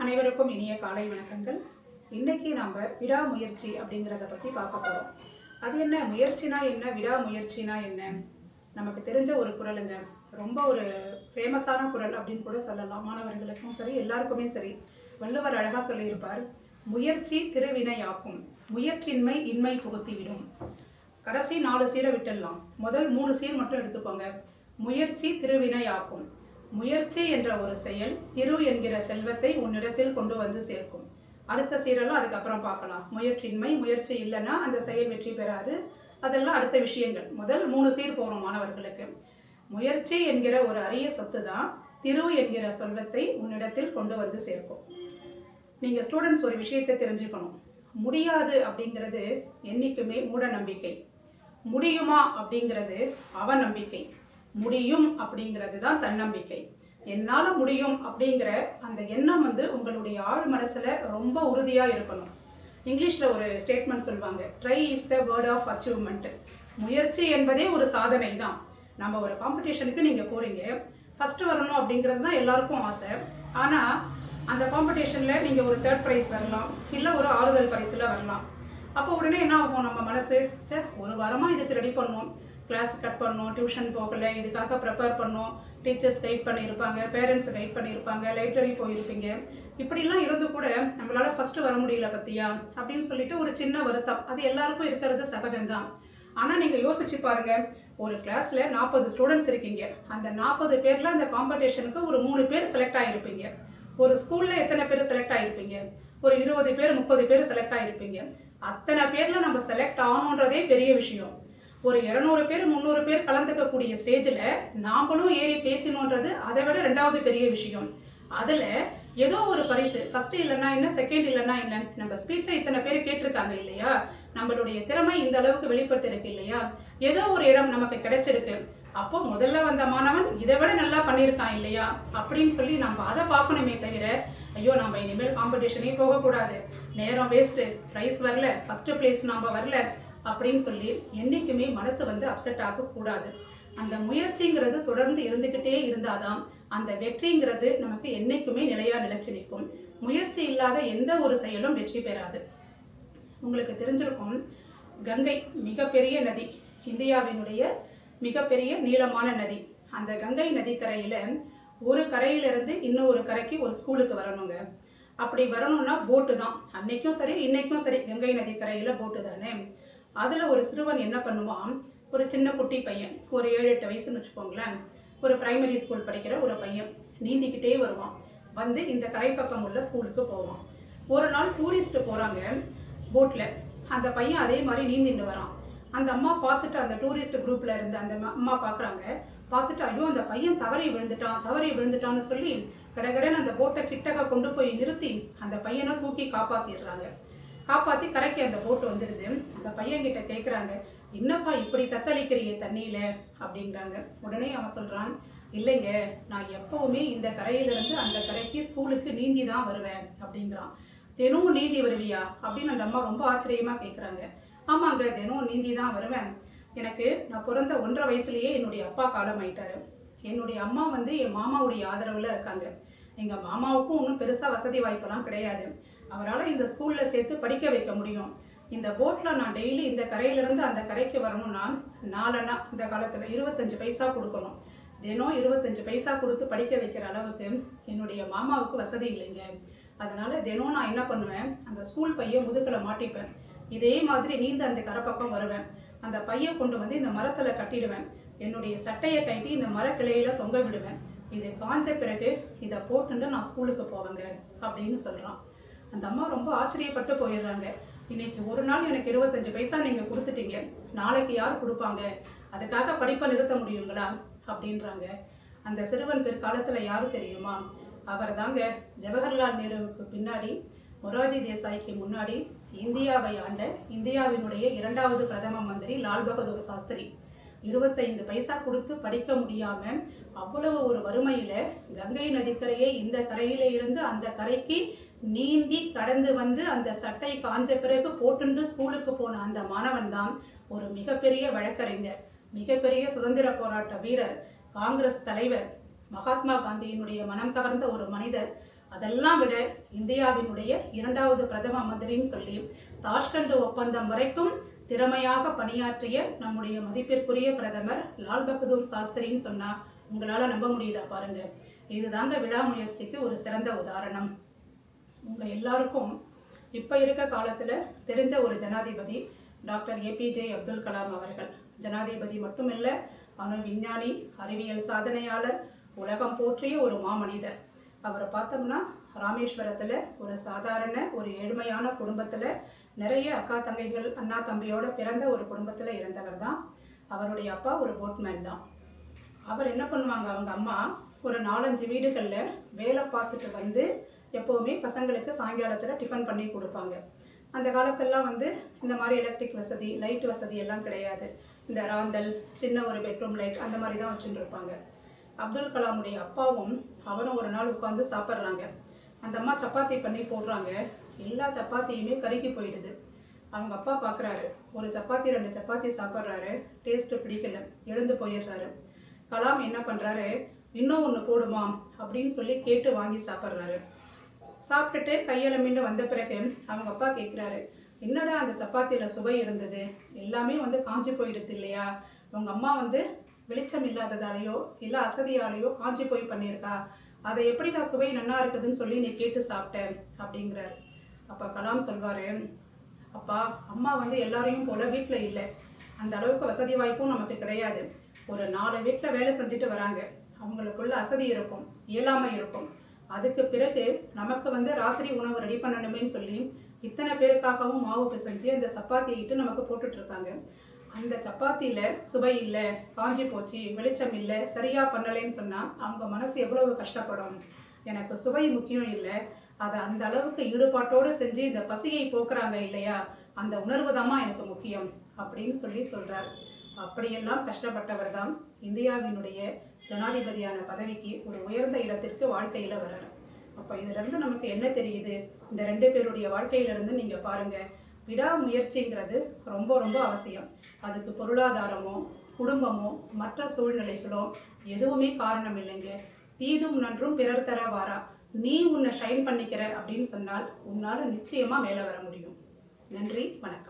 அனைவருக்கும் இனிய காலை வணக்கங்கள். இன்னைக்கு நம்ம விடாமுயற்சி அப்படிங்கிறத பற்றி பார்க்க போகிறோம். அது என்ன முயற்சினா என்ன, விடாமுயற்சினா என்ன? நமக்கு தெரிஞ்ச ஒரு குறளுங்க, ரொம்ப ஒரு ஃபேமஸான குறள் அப்படின்னு கூட சொல்லலாம். மாணவர்களுக்கும் சரி, எல்லாருக்குமே சரி. வள்ளுவர் அழகாக சொல்லியிருப்பார், முயற்சி திருவினையாக்கும், முயற்சின்மை இன்மை புகுத்திவிடும். கடைசி 4 சீரை விட்டுடலாம், முதல் 3 சீர் மட்டும் எடுத்துக்கோங்க. முயற்சி திருவினையாக்கும், முயற்சி என்ற ஒரு செயல் திரு என்கிற செல்வத்தை உன்னிடத்தில் கொண்டு வந்து சேர்க்கும். அடுத்த சீரெல்லாம் அதுக்கப்புறம் பார்க்கலாம். முயற்சியின்மை, முயற்சி இல்லைன்னா அந்த செயல் வெற்றி பெறாது. அதெல்லாம் அடுத்த விஷயங்கள். முதல் 3 சீர் போகிறோம் மாணவர்களுக்கு. முயற்சி என்கிற ஒரு அரிய சொத்து தான் திரு என்கிற செல்வத்தை உன்னிடத்தில் கொண்டு வந்து சேர்க்கும். நீங்கள் ஸ்டூடெண்ட்ஸ் ஒரு விஷயத்தை தெரிஞ்சுக்கணும். முடியாது அப்படிங்கிறது என்றைக்குமே மூட நம்பிக்கை. முடியுமா அப்படிங்கிறது அவநம்பிக்கை. முடியும் அப்படிங்கிறது தான் தன்னம்பிக்கை. என்னால் முடியும் அப்படிங்கிற அந்த எண்ணம் உங்களுடைய ஆழ் மனசில் ரொம்ப உறுதியாக இருக்கணும். இங்கிலீஷில் ஒரு ஸ்டேட்மெண்ட் சொல்லுவாங்க, try is the word of achievement. முயற்சி என்பதே ஒரு சாதனை தான். நம்ம ஒரு காம்படிஷனுக்கு நீங்கள் போகிறீங்க, ஃபஸ்ட்டு வரணும் அப்படிங்கிறது தான் எல்லாருக்கும் ஆசை. ஆனால் அந்த காம்படிஷனில் நீங்கள் ஒரு 3rd ப்ரைஸ் வரலாம், இல்லை ஒரு ஆறுதல் பரிசில் வரலாம். அப்போ உடனே என்ன ஆகும், நம்ம மனசு, ஒரு வாரமாக இதுக்கு ரெடி பண்ணோம், கிளாஸ் கட் பண்ணோம், டியூஷன் போகலை, இதுக்காக ப்ரிப்பேர் பண்ணோம், டீச்சர்ஸ் கைட் பண்ணியிருப்பாங்க, பேரண்ட்ஸ் கைட் பண்ணியிருப்பாங்க, லைப்ரரி போயிருப்பீங்க, இப்படிலாம் இருந்து கூட நம்மளால் ஃபஸ்ட்டு வர முடியல பற்றியா அப்படின்னு சொல்லிட்டு ஒரு சின்ன வருத்தம். அது எல்லாருக்கும் இருக்கிறது சகஜம்தான். ஆனால் நீங்கள் யோசிச்சு பாருங்கள், ஒரு கிளாஸில் 40 ஸ்டூடெண்ட்ஸ் இருக்கீங்க. அந்த 40 பேரில் அந்த காம்படிஷனுக்கு ஒரு 3 பேர் செலக்ட் ஆகிருப்பீங்க. ஒரு ஸ்கூலில் எத்தனை பேர் செலக்ட் ஆகிருப்பீங்க? ஒரு 20 பேர் 30 பேர் செலக்ட் ஆகிருப்பீங்க. அத்தனை பேரில் நம்ம செலக்ட் ஆகணுன்றதே பெரிய விஷயம். ஒரு 200 பேர் 300 பேர் கலந்துக்கக்கூடிய ஸ்டேஜில் நாமளும் ஏறி பேசணுன்றது அதை விட 2வது பெரிய விஷயம். அதில் ஏதோ ஒரு பரிசு, ஃபஸ்ட்டு இல்லைன்னா என்ன, செகண்ட் இல்லைன்னா என்ன, நம்ம ஸ்பீச்சை இத்தனை பேர் கேட்டிருக்காங்க இல்லையா, நம்மளுடைய திறமை இந்த அளவுக்கு வெளிப்பட்டு இருக்கு இல்லையா, ஏதோ ஒரு இடம் நமக்கு கிடைச்சிருக்கு. அப்போ முதல்ல வந்த மாணவன் இதை விட நல்லா பண்ணியிருக்கான் இல்லையா அப்படின்னு சொல்லி நம்ம அதை பார்க்கணுமே தவிர, ஐயோ நம்ம இனிமேல் காம்படிஷனே போகக்கூடாது, நேரம் வேஸ்ட்டு, ப்ரைஸ் வரல, ஃபஸ்ட்டு பிளேஸ் நம்ம வரல அப்படின்னு சொல்லி என்றைக்குமே மனசு அப்செட் ஆகக்கூடாது. அந்த முயற்சிங்கிறது தொடர்ந்து இருந்துக்கிட்டே இருந்தாதான் அந்த வெற்றிங்கிறது நமக்கு என்றைக்குமே நிலையாக நிலைச்சு நிற்கும். முயற்சி இல்லாத எந்த ஒரு செயலும் வெற்றி பெறாது. உங்களுக்கு தெரிஞ்சிருக்கும், கங்கை மிகப்பெரிய நதி, இந்தியாவினுடைய மிகப்பெரிய நீளமான நதி. அந்த கங்கை நதிக்கரையில் ஒரு கரையிலிருந்து இன்னொரு கரைக்கு ஒரு ஸ்கூலுக்கு வரணுங்க. அப்படி வரணும்னா போட்டு தான். அன்னைக்கும் சரி இன்னைக்கும் சரி கங்கை நதிக்கரையில் போட்டு தானே. அதில் ஒரு சிறுவன் என்ன பண்ணுவான், ஒரு சின்ன குட்டி பையன், ஒரு 7-8 வயசுன்னு வச்சுக்கோங்களேன், ஒரு பிரைமரி ஸ்கூல் படிக்கிற ஒரு பையன் நீந்திக்கிட்டே வருவான். இந்த கரைப்பக்கம் உள்ள ஸ்கூலுக்கு போவான். ஒரு நாள் டூரிஸ்ட்டு போகிறாங்க போட்டில், அந்த பையன் அதே மாதிரி நீந்திட்டு வரான். அந்த அம்மா பார்த்துட்டு, அந்த டூரிஸ்ட் குரூப்பில் இருந்த அந்த அம்மா பார்க்குறாங்க. பார்த்துட்டு, ஐயோ அந்த பையன் தவறி விழுந்துட்டான்னு சொல்லி கடகடன்னு அந்த போட்டை கிட்டக்க கொண்டு போய் நிறுத்தி அந்த பையனை தூக்கி காப்பாற்றிடுறாங்க. காப்பாற்றி கரைக்கு அந்த போட்டு வந்துடுது. அந்த பையன்கிட்ட கேட்குறாங்க, என்னப்பா இப்படி தத்தளிக்கிறியே தண்ணியில் அப்படிங்கிறாங்க. உடனே அவன் சொல்கிறான், இல்லைங்க, நான் எப்போவுமே இந்த கரையிலிருந்து அந்த கரைக்கு ஸ்கூலுக்கு நீந்தி தான் வருவேன் அப்படிங்கிறான். தினம் நீந்தி வருவியா அப்படின்னு அந்த அம்மா ரொம்ப ஆச்சரியமாக கேட்குறாங்க. ஆமாங்க, தினம் நீந்தி தான் வருவேன். நான் பிறந்த 1.5 வயசுலேயே என்னுடைய அப்பா காலமாயிட்டாரு. என்னுடைய அம்மா என் மாமாவுடைய ஆதரவில் இருக்காங்க. எங்கள் மாமாவுக்கும் ஒன்றும் பெருசாக வசதி வாய்ப்பெல்லாம் கிடையாது. அவரால் இந்த ஸ்கூலில் சேர்த்து படிக்க வைக்க முடியும். இந்த போட்டில் நான் டெய்லி இந்த கரையிலேருந்து அந்த கரைக்கு வரணும்னா நாலனா இந்த காலத்தில் 25 பைசா கொடுக்கணும். தினம் 25 பைசா கொடுத்து படிக்க வைக்கிற அளவுக்கு என்னுடைய மாமாவுக்கு வசதி இல்லைங்க. அதனால் தினம் நான் என்ன பண்ணுவேன், அந்த ஸ்கூல் பையை முதுகில் மாட்டிப்பேன். இதே மாதிரி நீந்த அந்த கரைப்பக்கம் வருவேன். அந்த பையை கொண்டு இந்த மரத்தில் கட்டிடுவேன். என்னுடைய சட்டையை கட்டி இந்த மரக்கிளையில் தொங்க விடுவேன். இது காஞ்ச பிறகு இதை போட்டுட்டு நான் ஸ்கூலுக்கு போவேங்க அப்படின்னு சொல்கிறான். அந்த அம்மா ரொம்ப ஆச்சரியப்பட்டு போயிடுறாங்க. இன்னைக்கு ஒரு நாள் எனக்கு 25 பைசா நீங்கள் கொடுத்துட்டீங்க, நாளைக்கு யார் கொடுப்பாங்க, அதுக்காக படிப்பை நிறுத்த முடியுங்களா அப்படின்றாங்க. அந்த சிறுவன் பிற்காலத்தில் யாரும் தெரியுமா? அவர் தாங்க ஜவஹர்லால் நேருவுக்கு பின்னாடி, மொரார்ஜி தேசாய்க்கு முன்னாடி இந்தியாவை ஆண்ட இந்தியாவினுடைய 2வது பிரதம மந்திரி லால் பகதூர் சாஸ்திரி. 25 பைசா கொடுத்து படிக்க முடியாமல் அவ்வளவு ஒரு வறுமையில் கங்கை நதிக்கரையை இந்த கரையில இருந்து அந்த கரைக்கு நீந்தி கடந்து அந்த சட்டை காஞ்ச பிறகு போட்டுண்டு ஸ்கூலுக்கு போன அந்த மாணவன் தான் ஒரு மிகப்பெரிய வழக்கறிஞர், மிகப்பெரிய சுதந்திர போராட்ட வீரர், காங்கிரஸ் தலைவர், மகாத்மா காந்தியினுடைய மனம் கவர்ந்த ஒரு மனிதர். அதெல்லாம் விட இந்தியாவினுடைய 2வது பிரதம மந்திரின்னு சொல்லி தாஷ்கண்ட் ஒப்பந்தம் வரைக்கும் திறமையாக பணியாற்றிய நம்முடைய மதிப்பிற்குரிய பிரதமர் லால் பகதூர் சாஸ்திரின்னு சொன்னா உங்களால நம்ப முடியுதா பாருங்க. இதுதாங்க விடாமுயற்சிக்கு ஒரு சிறந்த உதாரணம். உங்க எல்லாருக்கும் இப்ப இருக்க காலத்துல தெரிஞ்ச ஒரு ஜனாதிபதி டாக்டர் ஏபிஜே அப்துல் கலாம் அவர்கள். ஜனாதிபதி மட்டுமில்ல, அணு விஞ்ஞானி, அறிவியல் சாதனையாளர், உலகம் போற்றிய ஒரு மாமனிதர். அவரை பார்த்தோம்னா ராமேஸ்வரத்துல ஒரு சாதாரண ஒரு ஏழ்மையான குடும்பத்துல நிறைய அக்கா தங்கைகள் அண்ணா தம்பியோட பிறந்த ஒரு குடும்பத்துல இருந்தவர் தான். அவருடைய அப்பா ஒரு போட்மேன் தான். அவர் என்ன பண்ணுவாங்க, அவங்க அம்மா ஒரு 4-5 வீடுகளில் வேலை பார்த்துட்டு வந்து எப்போவுமே பசங்களுக்கு சாயங்காலத்தில் டிஃபன் பண்ணி கொடுப்பாங்க. அந்த காலத்திலலாம் வந்து இந்த மாதிரி எலக்ட்ரிக் வசதி, லைட் வசதி எல்லாம் கிடையாது. இந்த ராந்தல், சின்ன ஒரு பெட்ரூம் லைட் அந்த மாதிரி தான் வச்சுட்டு இருப்பாங்க. அப்துல் கலாமுடைய அப்பாவும் அவரும் ஒரு நாள் உட்காந்து சாப்பிட்றாங்க. அந்த அம்மா சப்பாத்தி பண்ணி போடுறாங்க. எல்லா சப்பாத்தியுமே கருகி போயிடுது. அவங்க அப்பா பார்க்குறாரு, ஒரு சப்பாத்தி 2 சப்பாத்தி சாப்பிட்றாரு, டேஸ்ட்டு பிடிக்கல, எழுந்து போயிடுறாரு. கலாம் என்ன பண்ணுறாரு, இன்னும் ஒன்று போடுமா அப்படின்னு சொல்லி கேட்டு வாங்கி சாப்பிட்றாரு. சாப்பிட்டுட்டு கையெழுமின்னு வந்த பிறகு அவங்க அப்பா கேட்குறாரு, என்னடா அந்த சப்பாத்தியில் சுவை இருந்தது, எல்லாமே வந்து காஞ்சி போயிடுது இல்லையா? உங்கள் அம்மா வந்து வெளிச்சம் இல்லாததாலேயோ இல்லை அசதியாலேயோ காஞ்சி போய் பண்ணியிருக்கா, அதை எப்படி நான் சுவை நல்லா இருக்குதுன்னு சொல்லி நீ கேட்டு சாப்பிட்டேன் அப்படிங்கிறார். அப்போ கலாம் சொல்வார், அப்பா அம்மா வந்து எல்லாரையும் போல வீட்டில் இல்லை, அந்த அளவுக்கு வசதி வாய்ப்பும் நமக்கு கிடையாது. ஒரு 4 வீட்டில் வேலை செஞ்சுட்டு வராங்க, அவங்களுக்குள்ள அசதி இருக்கும், இயலாமை இருக்கும். அதுக்கு பிறகு நமக்கு வந்து ராத்திரி உணவு ரெடி பண்ணணுமேன்னு சொல்லி இத்தனை பேருக்காகவும் மாவு பிசைஞ்சு அந்த சப்பாத்தியை இட்டு நமக்கு போட்டுட்ருக்காங்க. அந்த சப்பாத்தியில் சுவை இல்லை, காஞ்சி போச்சு, வெளிச்சம் இல்லை, சரியாக பண்ணலைன்னு சொன்னால் அவங்க மனசு எவ்வளவு கஷ்டப்படும். எனக்கு சுவை முக்கியம் இல்லை, அதை அந்த அளவுக்கு ஈடுபாட்டோடு செஞ்சு இந்த பசியை போக்குறாங்க இல்லையா, அந்த உணர்வு தாம்மா எனக்கு முக்கியம் அப்படின்னு சொல்லி சொல்கிறார். அப்படியெல்லாம் கஷ்டப்பட்டவர் தான் இந்தியாவினுடைய ஜனாதிபதியான பதவிக்கு ஒரு உயர்ந்த இடத்திற்கு வாழ்க்கையில் வர்றார். அப்போ இதிலிருந்து நமக்கு என்ன தெரியுது, இந்த 2 பேருடைய வாழ்க்கையிலிருந்து நீங்கள் பாருங்கள், விடாமுயற்சிங்கிறது ரொம்ப ரொம்ப அவசியம். அதுக்கு பொருளாதாரமோ குடும்பமோ மற்ற சூழ்நிலைகளோ எதுவுமே காரணம் இல்லைங்க. தீதும் நன்றும் பிறர் தர வாரா, நீ உன்னை ஷைன் பண்ணிக்கிற அப்படின்னு சொன்னால் உன்னால் நிச்சயமாக மேலே வர முடியும். நன்றி, வணக்கம்.